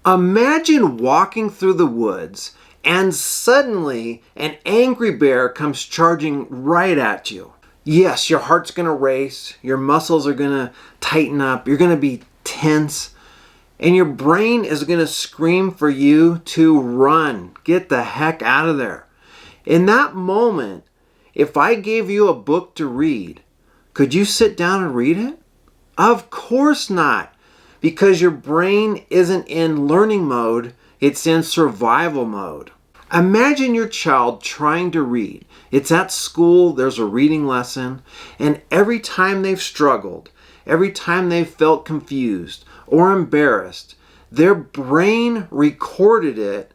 Imagine walking through the woods and suddenly an angry bear comes charging right at you. Yes, your heart's going to race, your muscles are going to tighten up, you're going to be tense, and your brain is going to scream for you to run. Get the heck out of there. In that moment, if I gave you a book to read, could you sit down and read it? Of course not, because your brain isn't in learning mode, it's in survival mode. Imagine your child trying to read. It's at school, there's a reading lesson, and every time they've struggled, every time they've felt confused or embarrassed, their brain recorded it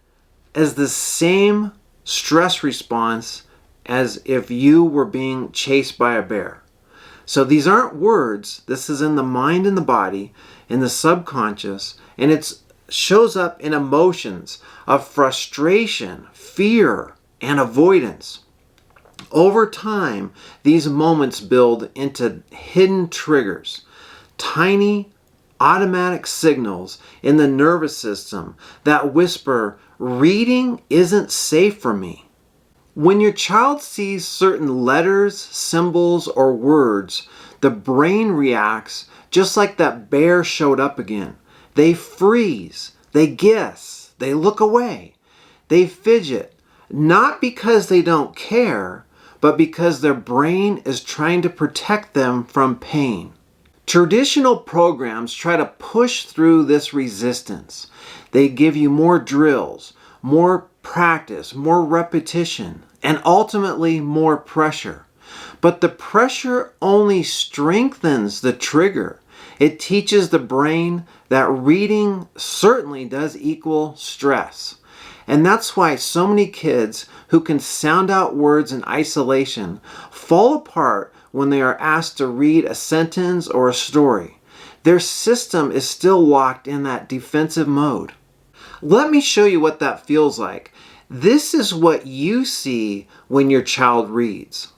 as the same stress response as if you were being chased by a bear. So these aren't words, this is in the mind and the body, in the subconscious, and it shows up in emotions of frustration, fear, and avoidance. Over time, these moments build into hidden triggers, tiny automatic signals in the nervous system that whisper, reading isn't safe for me. When your child sees certain letters, symbols, or words, the brain reacts just like that bear showed up again. They freeze, they guess, they look away, they fidget, not because they don't care, but because their brain is trying to protect them from pain. Traditional programs try to push through this resistance. They give you more drills, more practice, more repetition, and ultimately more pressure. But the pressure only strengthens the trigger. It teaches the brain that reading certainly does equal stress. And that's why so many kids who can sound out words in isolation fall apart when they are asked to read a sentence or a story. Their system is still locked in that defensive mode. Let me show you what that feels like. This is what you see when your child reads.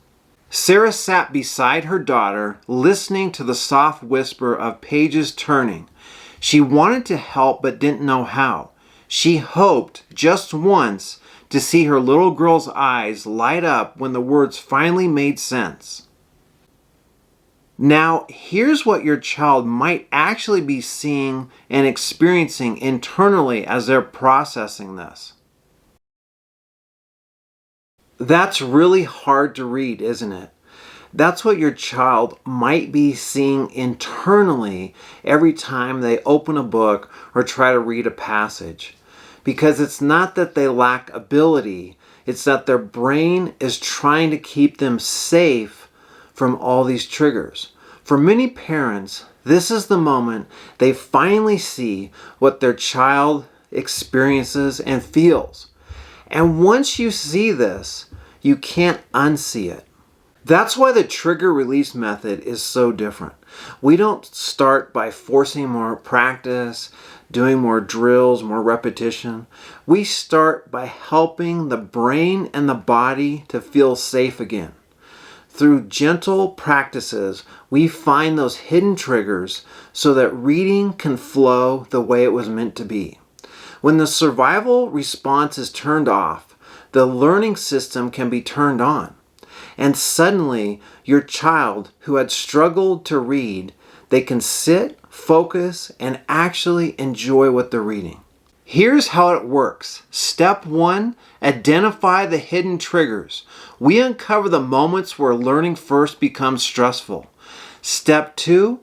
Sarah sat beside her daughter, listening to the soft whisper of pages turning. She wanted to help but didn't know how. She hoped, just once, to see her little girl's eyes light up when the words finally made sense. Now, here's what your child might actually be seeing and experiencing internally as they're processing this. That's really hard to read, isn't it? That's what your child might be seeing internally every time they open a book or try to read a passage. Because it's not that they lack ability, it's that their brain is trying to keep them safe from all these triggers. For many parents, this is the moment they finally see what their child experiences and feels. And once you see this, you can't unsee it. That's why the trigger release method is so different. We don't start by forcing more practice, doing more drills, more repetition. We start by helping the brain and the body to feel safe again. Through gentle practices, we find those hidden triggers so that reading can flow the way it was meant to be. When the survival response is turned off, the learning system can be turned on. And suddenly, your child who had struggled to read, they can sit, focus, and actually enjoy what they're reading. Here's how it works. Step 1, identify the hidden triggers. We uncover the moments where learning first becomes stressful. Step 2,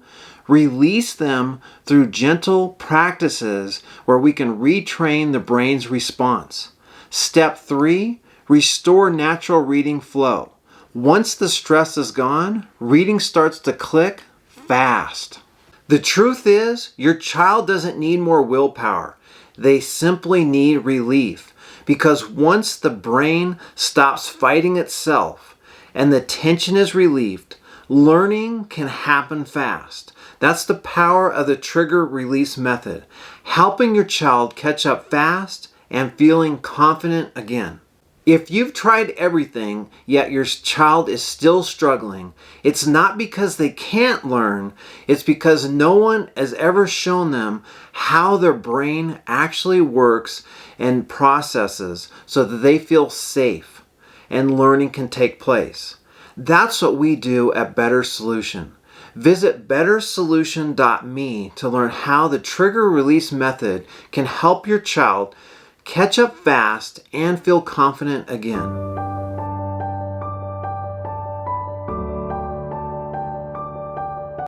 release them through gentle practices where we can retrain the brain's response. Step 3, restore natural reading flow. Once the stress is gone, reading starts to click fast. The truth is, your child doesn't need more willpower. They simply need relief. Because once the brain stops fighting itself and the tension is relieved, learning can happen fast. That's the power of the trigger release method, helping your child catch up fast and feeling confident again. If you've tried everything, yet your child is still struggling, it's not because they can't learn, it's because no one has ever shown them how their brain actually works and processes so that they feel safe and learning can take place. That's what we do at Better Solution. Visit bettersolution.me to learn how the trigger release method can help your child catch up fast and feel confident again.